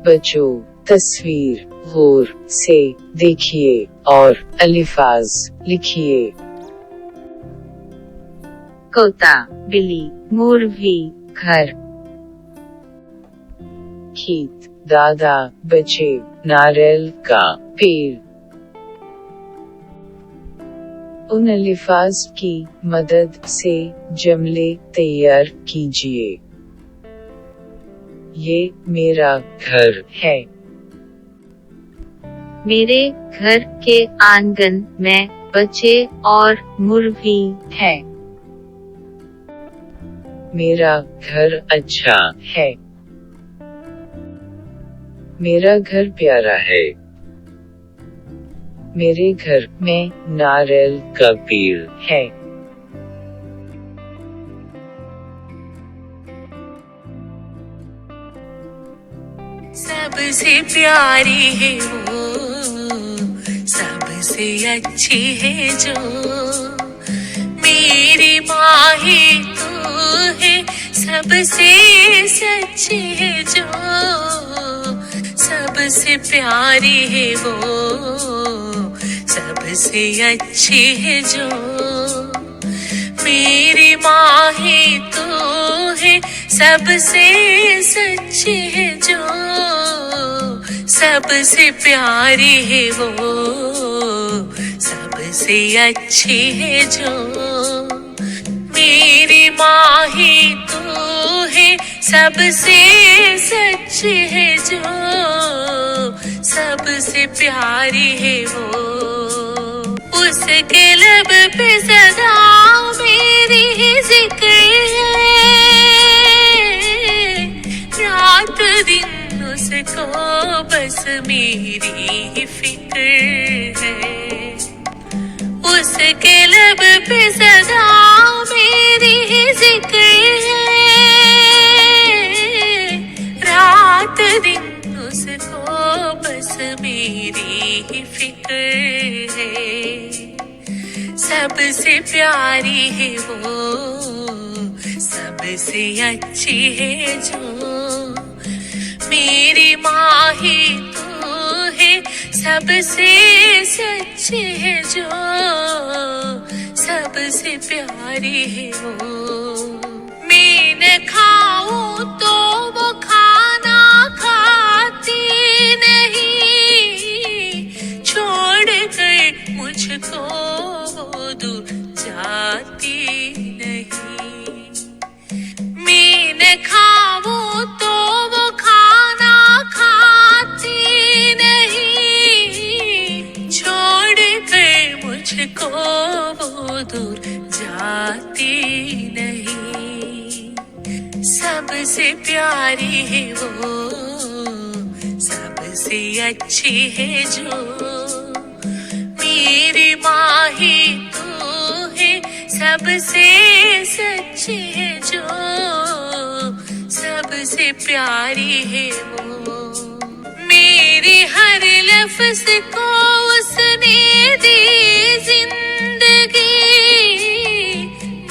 बच्चों, तस्वीर गौर से देखिए और अल्फाज लिखिए। तोता, बिल्ली, मुर्गी, घर। खेत, दादा, बच्चे, नारियल का पेड़। उन अल्फाज की मदद से जुमले तैयार कीजिए। ये मेरा घर है। मेरे घर के आंगन में बच्चे और मुर्गी है। मेरा घर अच्छा है। मेरा घर प्यारा है। मेरे घर में नारियल का पेड़ है। सबसे प्यारी है वो, सबसे अच्छी है जो, मेरी माँ ही तू है, सबसे सच्ची है जो, सबसे प्यारी है वो, सबसे अच्छी है जो, मेरी माँ ही तू है, सबसे सच्ची है जो, सबसे प्यारी है वो, सबसे अच्छी है जो, मेरी माँ ही तू है, सबसे सच्ची है जो, सबसे प्यारी है वो, उसके लब पे सदा मेरी ही जिक्र है, रात दिन उसको बस मेरी ही फिक्र है, उसके लब पे सदा मेरी ही जिक्र है, रात दिन उसको बस मेरी ही फिक्र है, सबसे प्यारी है वो, सबसे अच्छी है जो, मेरी माँ ही तू है, सबसे सच्ची है जो, सबसे प्यारी है वो, मैं न खाऊं तो वो खाना खाती नहीं, छोड़ कर मुझको वो दूर जाती नहीं, मैं न खाऊं तो वो खाना खाती नहीं, छोड़ कर मुझको वो दूर जाती नहीं, सबसे प्यारी है वो, सबसे अच्छी है जो, मेरी माँ ही तू है, सबसे सच्ची है जो, सबसे प्यारी है वो, मेरी हर लफ्ज़ को उसने दी जिंदगी,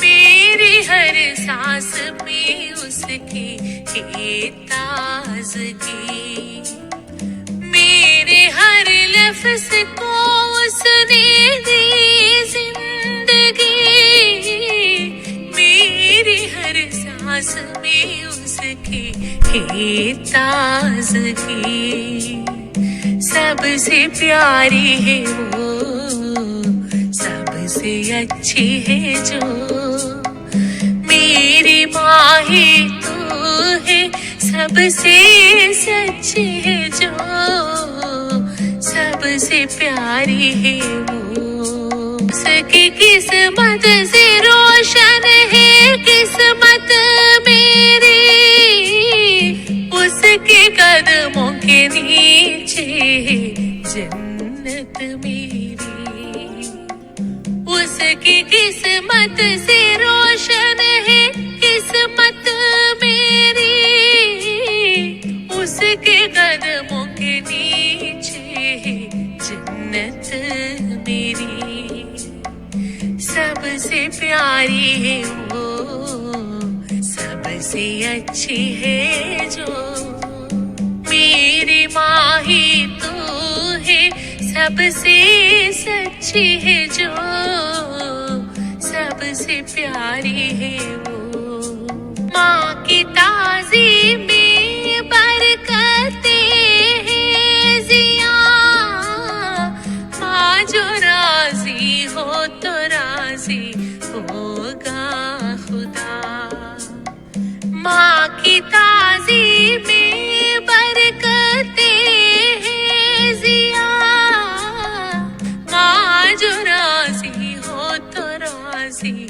मेरी हर सांस में उसकी है ताज़गी, मेरे हर लफ्ज़ को उसने दी जिंदगी, मेरी हर सांस में उसकी है ताज़गी, सबसे प्यारी है वो, सबसे अच्छी है जो, मेरी माँ ही तू है, सबसे सच्ची है जो, सबसे प्यारी है वो, उसकी किस्मत से रोशन है किस्मत मेरी, उसके कदमों के नीचे है जन्नत मेरी, उसकी किस्मत से रोशन है किस्मत मेरी, उसके कदमों के नीचे है जन्नत मेरी, सबसे प्यारी है वो, सबसे अच्छी है जो, मेरी माँ ही तू है, सबसे सच्ची है जो, सबसे प्यारी है वो। माँ की ताज़ी में बरकतें हैं ज़िया, माँ जो राज़ी हो तो राज़ी होगा खुदा। माँ की ताज़ी में बरकतें हैं ज़िया, माँ जो राज़ी हो तो राज़ी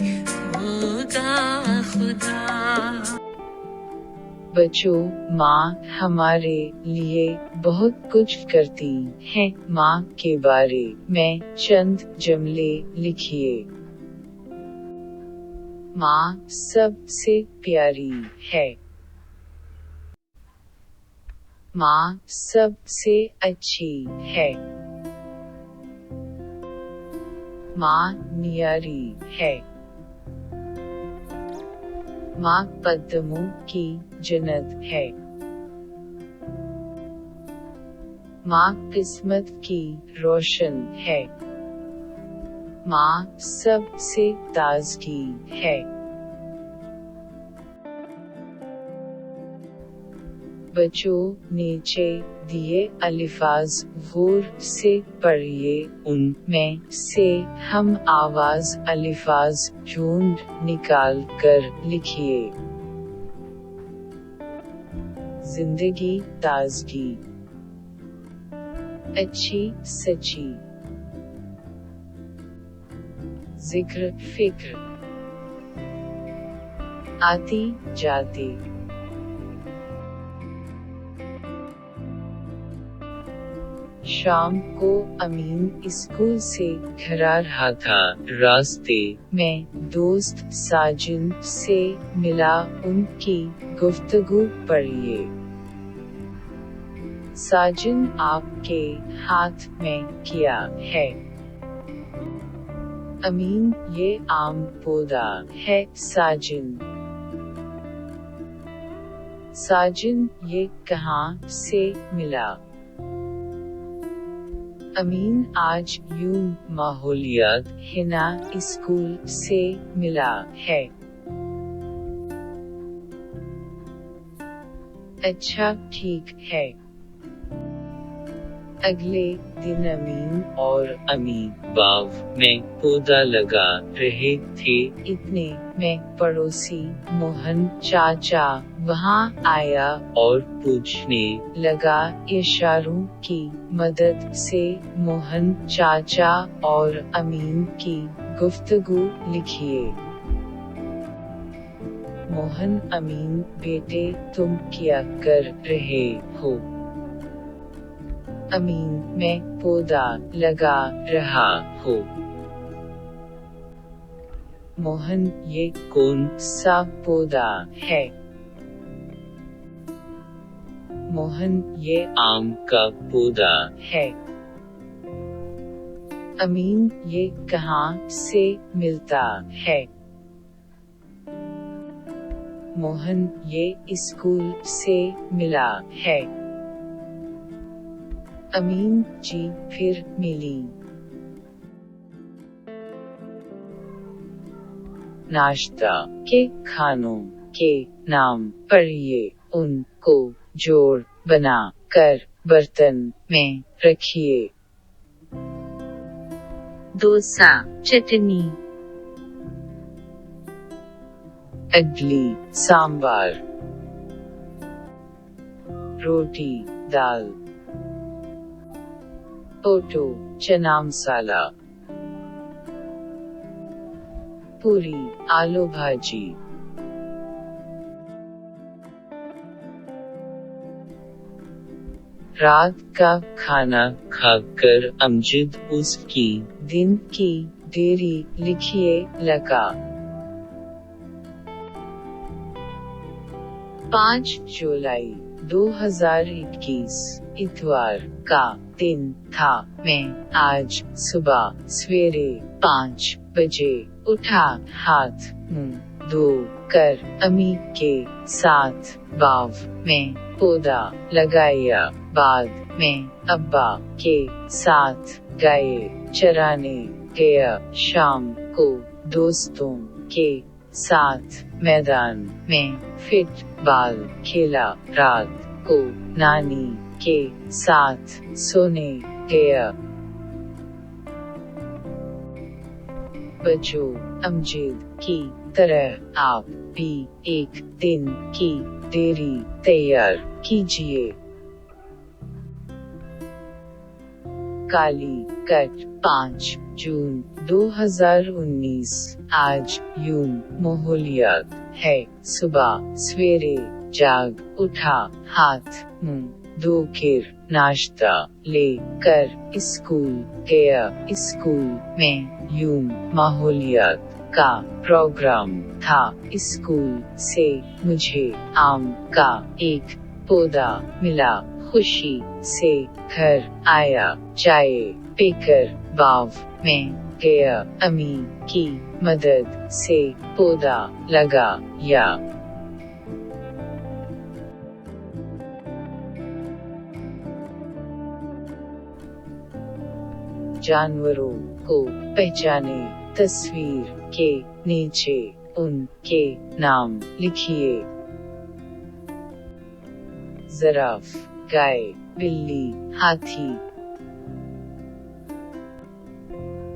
होगा खुदा। बच्चों, माँ हमारे लिए बहुत कुछ करती है। माँ के बारे में चंद जुमले लिखिए। माँ सबसे प्यारी है। माँ सबसे अच्छी है। माँ न्यारी है। माँ कदमों की जन्नत है। माँ किस्मत की रोशन है। माँ सबसे ताजगी है। बच्चों, नीचे दिए अल्फाज गौर से पढ़िए, उनमें से हम आवाज अल्फाज ढूंढ निकाल कर लिखिए। जिंदगी ताजगी, अच्छी सच्ची, जिक्र फिक्र, आती जाती, शाम को अमीन स्कूल से घर आ रहा था। रास्ते में दोस्त साजिन से मिला, उनकी गुफ्तगू पढ़िए। साजिन आपके हाथ में क्या है? अमीन, ये आम पौधा है। साजिन, साजिन ये कहाँ से मिला? अमीन, आज यूं माहौलियात हिना स्कूल से मिला है। अच्छा ठीक है। अगले दिन अमीन और अमी बाग में पौधा लगा रहे थे। इतने में पड़ोसी मोहन चाचा वहाँ आया और पूछने लगा, इशारों की मदद से मोहन चाचा और अमीन की गुफ्तगू लिखिए। मोहन, अमीन, बेटे तुम क्या कर रहे हो? अमीन, मैं पौधा लगा रहा हूँ। मोहन, ये कौन सा पौधा है? मोहन, ये आम का पौधा है। अमीन, ये कहाँ से मिलता है? मोहन, ये स्कूल से मिला है। अमीन जी, फिर मिली। नाश्ता के खानों के नाम पढ़िए, उनको जोड़ बना कर बर्तन में रखिए। डोसा, चटनी, इडली, सांबार, रोटी, दाल, पोटो, चना मसाला, पूरी, आलू भाजी, रात का खाना खाकर अमजद उसकी दिन की देरी लिखिए लगा। 5 जुलाई 2021 इतवार का दिन था। मैं आज सुबह सवेरे 5 बजे, उठा, हाथ, मुंह, धो कर, अम्मी के साथ, बाव में, पौधा लगाया, बाद में, अब्बा के साथ, गए, चराने गया, शाम को, दोस्तों के साथ, मैदान में, फुटबॉल खेला, रात को, नानी के साथ, सोने गया। बच्चों, अमजद की तरह आप भी एक दिन की डेयरी तैयार कीजिए। काली कट 5 जून 2019। आज यूं माहौलियात है। सुबह सवेरे जाग उठा, हाथ मुंह धोकर नाश्ता लेकर स्कूल गया। स्कूल में यूं माहौलियात का प्रोग्राम था। स्कूल से मुझे आम का एक पौधा मिला। खुशी से घर आया, चाय पीकर बाव में गया। अम्मी की मदद से पौधा लगाया। जानवरों को पहचाने। तस्वीर के नीचे उनके नाम लिखिए। जिराफ, गाय, बिल्ली, हाथी,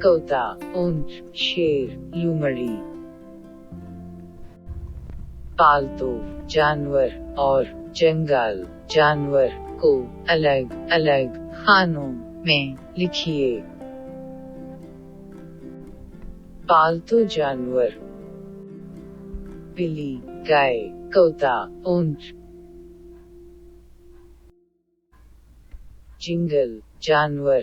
कौता, ऊंट, शेर, लोमड़ी। पालतू जानवर और जंगल जानवर को अलग अलग खानों में लिखिए। पालतू जानवर, बिल्ली, गाय, कौता, ऊंट। जंगल जानवर,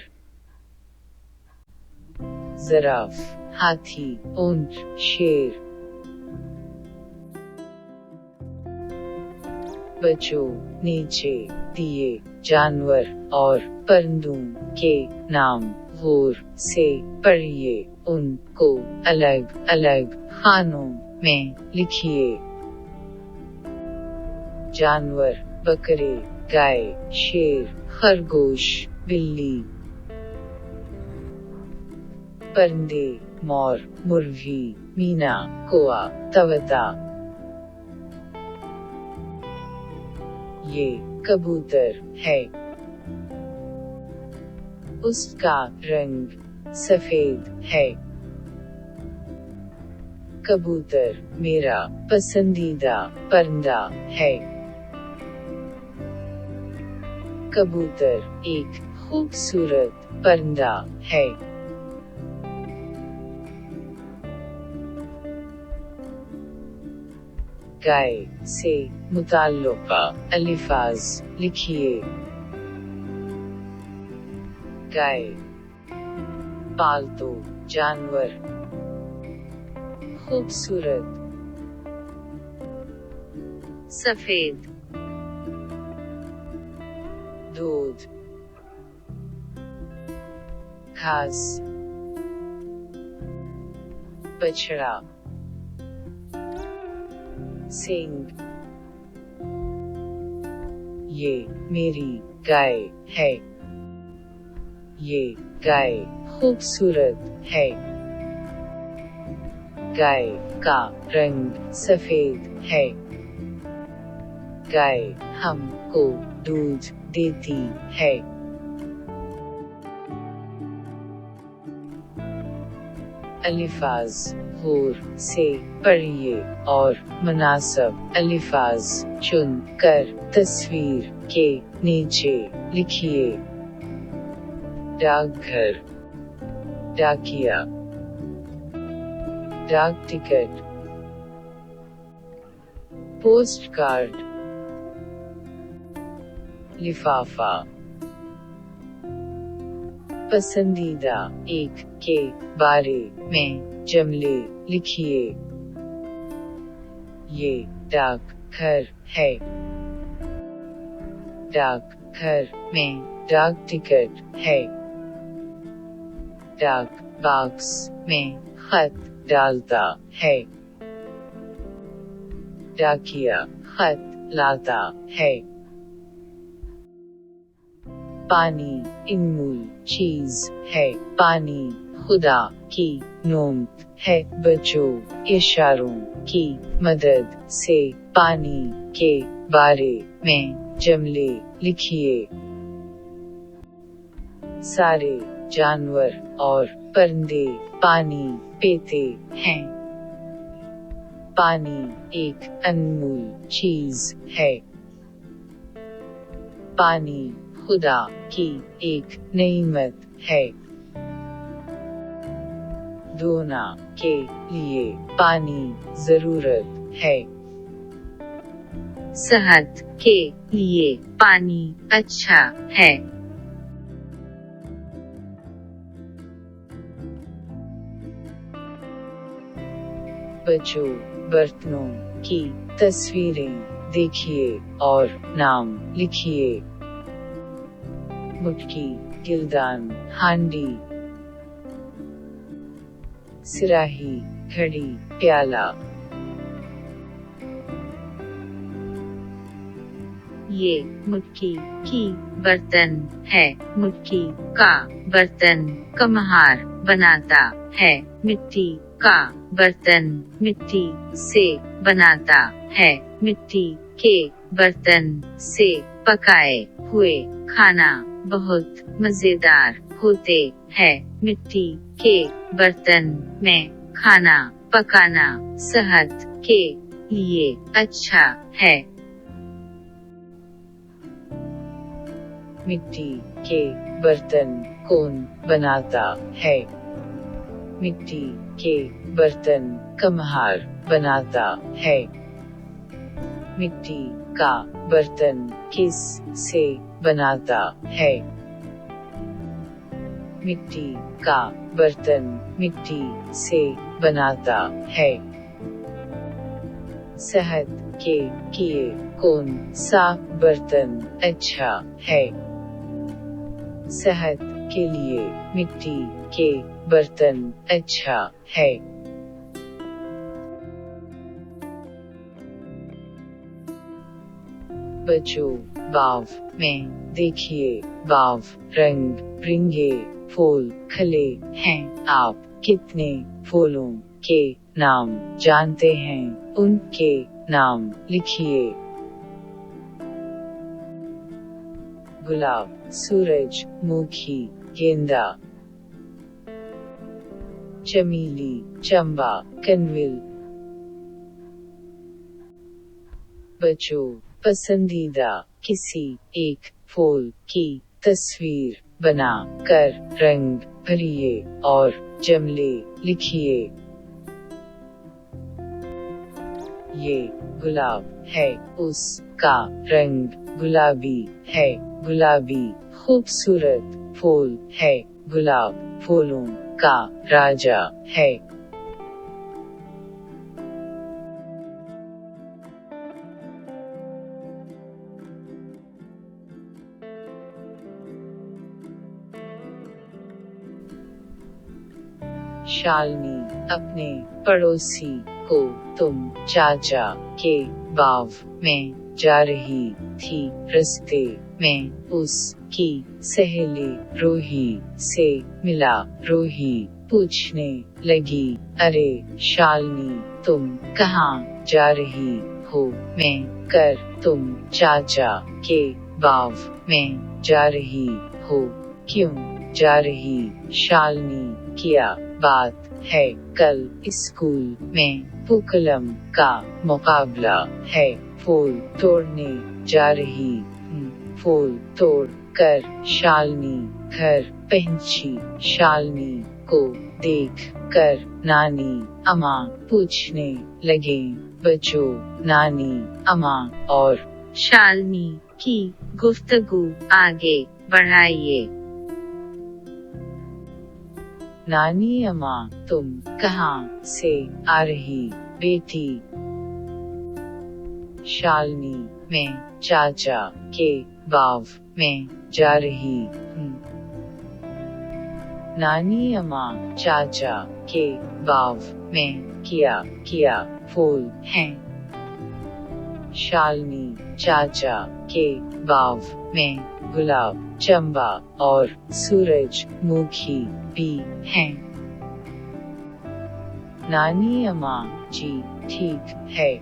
जिराफ, हाथी, ऊंट, शेर। बच्चों, नीचे दिए जानवर और परिंदों के नाम गौर से पढ़िए। उनको अलग अलग खानों में लिखिए। जानवर, बकरे, गाय, शेर, खरगोश, बिल्ली। परिंदे, मोर, मुर्गी, मीना, कौआ, तोता। ये कबूतर है। उसका रंग सफेद है। कबूतर मेरा पसंदीदा परिंदा है। कबूतर एक खूबसूरत परिंदा है। गाय से मुताल्लिक़ अल्फाज लिखिए। गाय, पालतू जानवर, खूबसूरत, सफेद, दूध, घास, बछड़ा, सिंग। ये मेरी गाय है। ये गाय खूबसूरत है। गाय का रंग सफेद है। गाय हमको दूध देती है। अल्फाज गौर से पढ़िए और मुनासिब अल्फाज चुन कर तस्वीर के नीचे लिखिए। डाकघर, डाकिया, डाक टिकट, पोस्ट कार्ड, लिफाफा। पसंदीदा एक के बारे में जुमले लिखिए। ये डाक घर है। डाक घर में डाक टिकट है। डाक बॉक्स में खत डालता है। डाकिया खत लाता है। पानी इनमूल चीज है। पानी खुदा की नोमत है। बच्चों इशारों की मदद से पानी के बारे में जुमले लिखिए। सारे जानवर और परिंदे पानी पीते हैं। पानी एक अनमोल चीज है। पानी खुदा की एक नेमत है। धोना के लिए पानी जरूरत है। सेहत के लिए पानी अच्छा है। बच्चों बर्तनों की तस्वीरें देखिए और नाम लिखिए। मुट्ठी गिलदान हांडी। सिराही घड़ी प्याला। ये मुट्ठी की बर्तन है। मुट्ठी का बर्तन कमहार बनाता है। मिट्टी का बर्तन मिट्टी से बनाता है। मिट्टी के बर्तन से पकाए हुए खाना बहुत मजेदार होते हैं। मिट्टी के बर्तन में खाना पकाना सेहत के लिए अच्छा है। मिट्टी के बर्तन कौन बनाता है? मिट्टी के बर्तन कम्हार बनाता है। मिट्टी का बर्तन किस से बनाता है? मिट्टी का बर्तन मिट्टी से बनाता है। सेहत के लिए कौन सा बर्तन अच्छा है? सेहत के लिए मिट्टी के बर्तन अच्छा है। बच्चों बाव में देखिए। बाव रंग बिरंगे फूल खिले हैं। आप कितने फूलों के नाम जानते हैं? उनके नाम लिखिए। गुलाब सूरजमुखी गेंदा चमेली चंबा कनविल। बच्चों पसंदीदा किसी एक फूल की तस्वीर बना कर रंग भरिए और जुमले लिखिए। ये गुलाब है। उसका रंग गुलाबी है। गुलाबी खूबसूरत फूल है। गुलाब फूलों का राजा है। शालिनी अपने पड़ोसी को तुम चाचा के बाव में जा रही थी। रास्ते में उसकी सहेली रूही से मिला। रूही पूछने लगी, अरे शालिनी तुम कहाँ जा रही हो? मैं कर तुम चाचा के बाव में जा रही हो। क्यों जा रही? शालिनी किया बात है कल स्कूल में पुक्कलम का मुकाबला है। फूल तोड़ने जा रही हूँ। फूल तोड़ कर शालिनी घर पहुंची। शालिनी को देख कर नानी अम्मा पूछने लगे, बच्चों नानी अम्मा और शालिनी की गुफ्तगू आगे बढ़ाइए। नानी अम्मा तुम कहाँ से आ रही बेटी? शालिनी मैं चाचा के बाव में जा रही हूँ। नानी अम्मा चाचा के वाव में किया फूल हैं। शालिनी चाचा के वाव में गुलाब चंबा और सूरजमुखी भी हैं। नानी अम्मा जी ठीक है।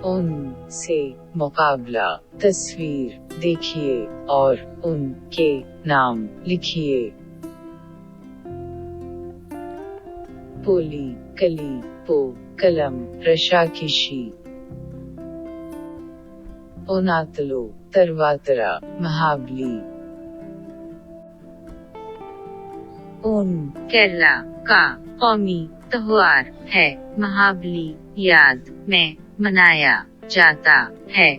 उनसे मुकाबला तस्वीर देखिए और उनके नाम लिखिए। पोली कली पो कलम रशाकिशी। ओनातलो तरवातरा महाबली। केरला का कौमी त्योहार है महाबली याद में मनाया जाता है।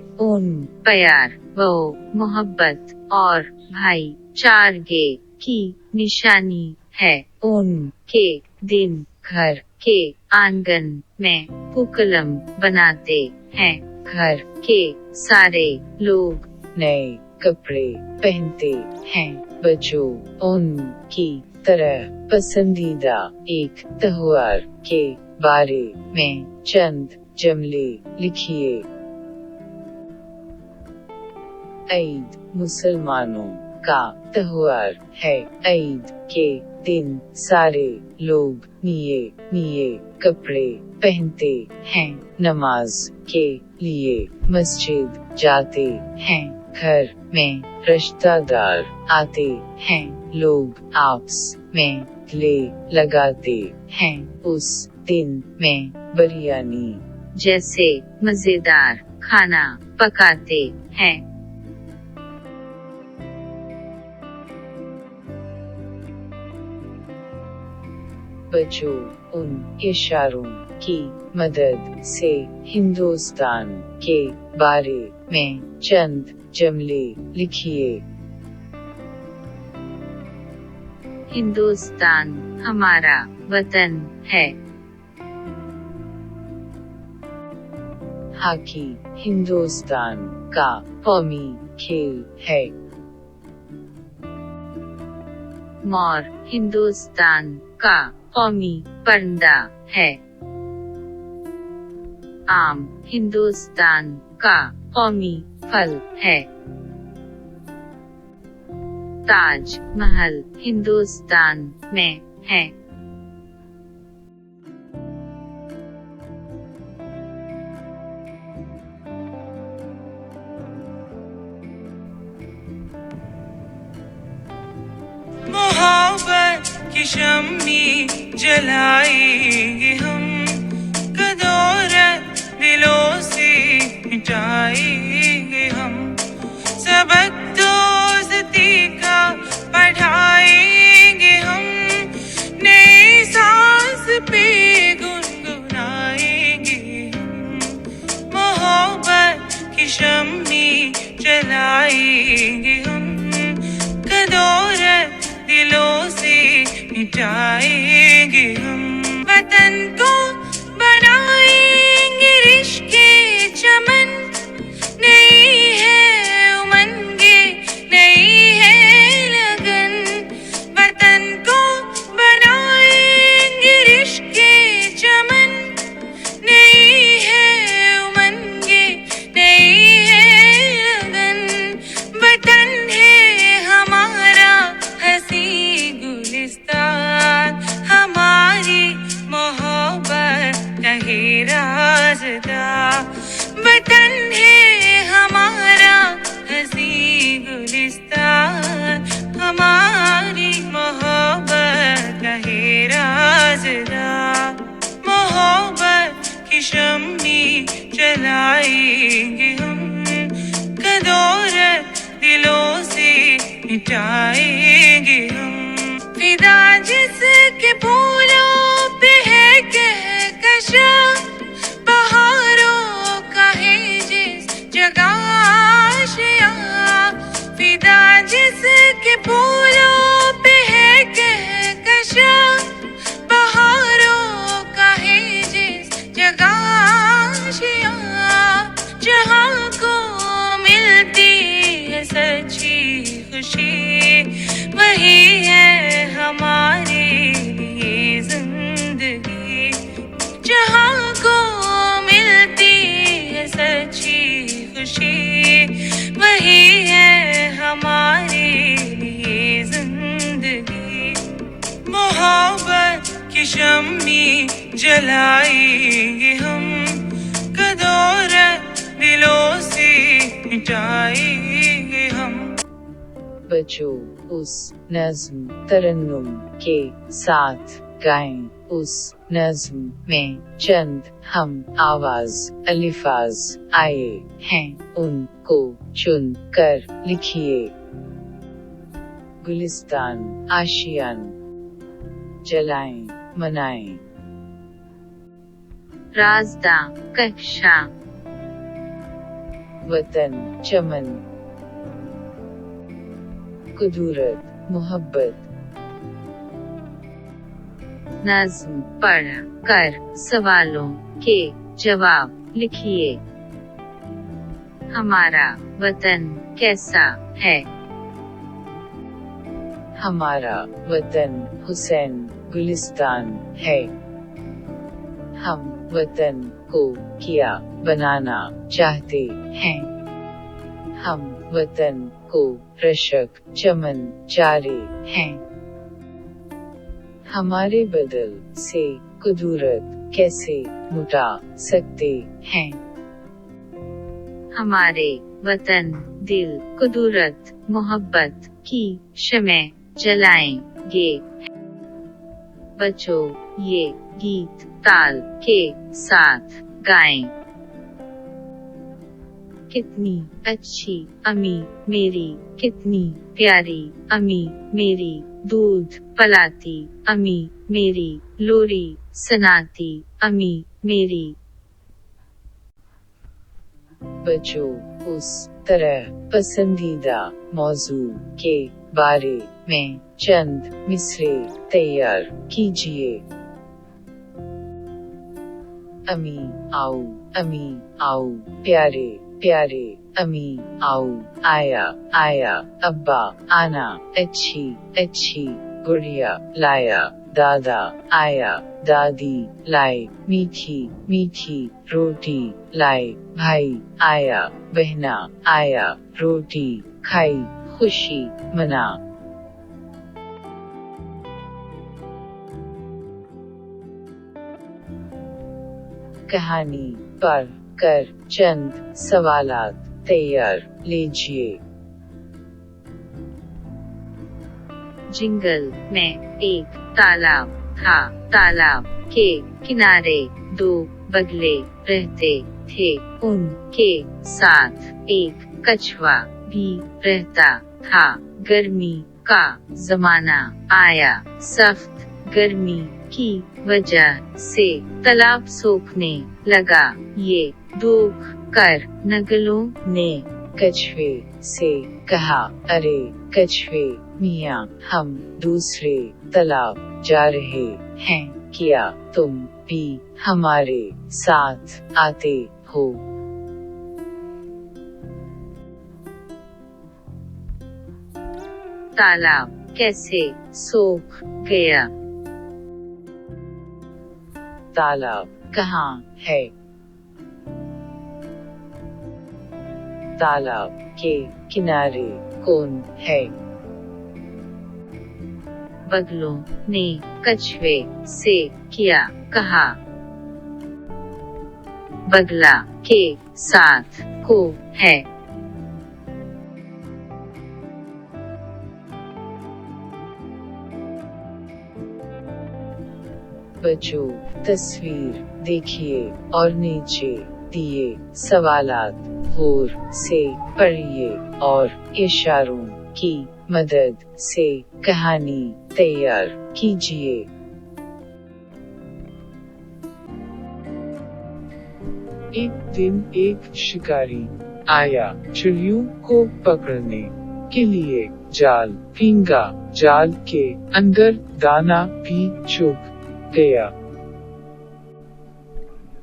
प्यार वो मोहब्बत और भाईचारे की निशानी है। के दिन घर के आंगन में पुक्कलम बनाते हैं। घर के सारे लोग नए कपड़े पहनते हैं। बच्चों उनकी तरह पसंदीदा एक त्योहार के बारे में चंद जुमले लिखिए। ईद मुसलमानों का त्योहार है। ईद के दिन सारे लोग नए कपड़े पहनते हैं। नमाज के लिए मस्जिद जाते हैं। घर में रिश्तेदार आते हैं। लोग आपस में गले लगाते हैं। उस दिन में बिरयानी जैसे मजेदार खाना पकाते हैं। बच्चों उन इशारों की मदद से हिंदुस्तान के बारे में चंद जुमले लिखिए। हिंदुस्तान हमारा वतन है। हॉकी हिंदुस्तान का कौमी खेल है। मोर हिंदुस्तान का कौमी परिंदा है। आम हिंदुस्तान का कौमी फल है। ताज महल हिंदुस्तान में है। मोहब्बत की शम्मी जलाएंगे हम, कदौरत दिलों से मिटाएंगे हम। सबक दोस्ती का पढ़ाएंगे हम, नई सांस पे गुनगुनाएंगे हम। मोहब्बत की शम्मी जलाएंगे हम, कदौरत दिलों से मिटाएंगे हम। वतन को बनाएंगे इश्क़ के चमन, नई है उमंगे नई है लगन। वतन को बनाएंगे इश्क़ के चमन, नई है उमंगे नई है लगन। वतन है हमारा हसी गुलिस्तान, हमारी मोहब्बत का ही राज़दार। वतन है हमारा हसी गुलिस्तान, हमारी मोहब्बत का ही राज़दार। मोहब्बत की शम्मी जलाएंगे हम, कदौरत दिलों से मिटाएंगे हम। फिदा जिसके फूलों पे है कहकशा, बहारों का है जिस जगह आशिया। फिदा जिसके फूलों पे है कहकशा, बहारों का है जिस जगह जलाएंगे हम कदौर दिलों से मिटाएंगे हम। बच्चों उस नज़्म तरन्नुम के साथ गाएं। उस नज़्म में चंद हम आवाज अलिफाज आए हैं, उनको चुन कर लिखिए। गुलिस्तान आशियान, जलाएं मनाएं। राजदा कक्षा, वतन चमन, कुदूरत मोहब्बत। नज़्म पढ़ कर सवालों के जवाब लिखिए। हमारा वतन कैसा है? हमारा वतन हुसैन गुलिस्तान है। हम वतन को क्या बनाना चाहते हैं? हम वतन को रशक चमन चारे हैं। हमारे बदल से कुदूरत कैसे मुटा सकते हैं? हमारे वतन दिल कुदूरत मोहब्बत की शमे जलाएंगे। बच्चों ये गीत ताल के साथ गाएं। कितनी अच्छी अम्मी मेरी, कितनी प्यारी अम्मी मेरी, दूध पिलाती अम्मी मेरी, लोरी सुनाती अम्मी मेरी। बच्चों उस तरह पसंदीदा मौजू के बारे में चंद मिसरे तैयार कीजिए। अम्मी आओ, प्यारे प्यारे अम्मी आओ, आया आया अब्बा आना, अच्छी अच्छी गुड़िया लाया, दादा आया दादी लाए, मीठी मीठी रोटी लाए, भाई आया बहना आया, रोटी खाई खुशी मना। कहानी पढ़ कर चंद सवालात तैयार लीजिए। जंगल में एक तालाब था। तालाब के किनारे दो बगले रहते थे। उनके साथ एक कछुआ भी रहता था। गर्मी का जमाना आया। सख्त गर्मी की वजह से तालाब सूखने लगा। ये देख कर नगलों ने कछुए से कहा, अरे कछुए मियाँ, हम दूसरे तालाब जा रहे हैं, क्या तुम भी हमारे साथ आते हो? तालाब कैसे सूख गया? तालाब कहाँ है? तालाब के किनारे कौन है? बगलों ने कछुए से क्या कहा? बगला के साथ को है। बच्चों तस्वीर देखिए और नीचे दिए सवालात गौर से पढ़िए और इशारों की मदद से कहानी तैयार कीजिए। एक दिन एक शिकारी आया चिड़ियों को पकड़ने के लिए जाल फींगा। जाल के अंदर दाना भी चुग गया।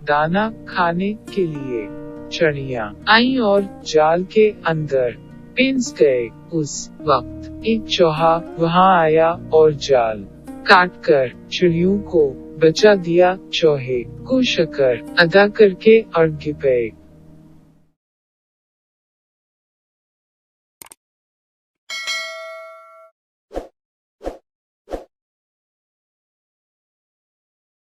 दाना खाने के लिए चिड़ियाँ आई और जाल के अंदर पेंच गए। उस वक्त एक चूहा वहाँ आया और जाल काटकर चिड़ियों को बचा दिया। चूहे को शुक्र अदा करके अड़ गए।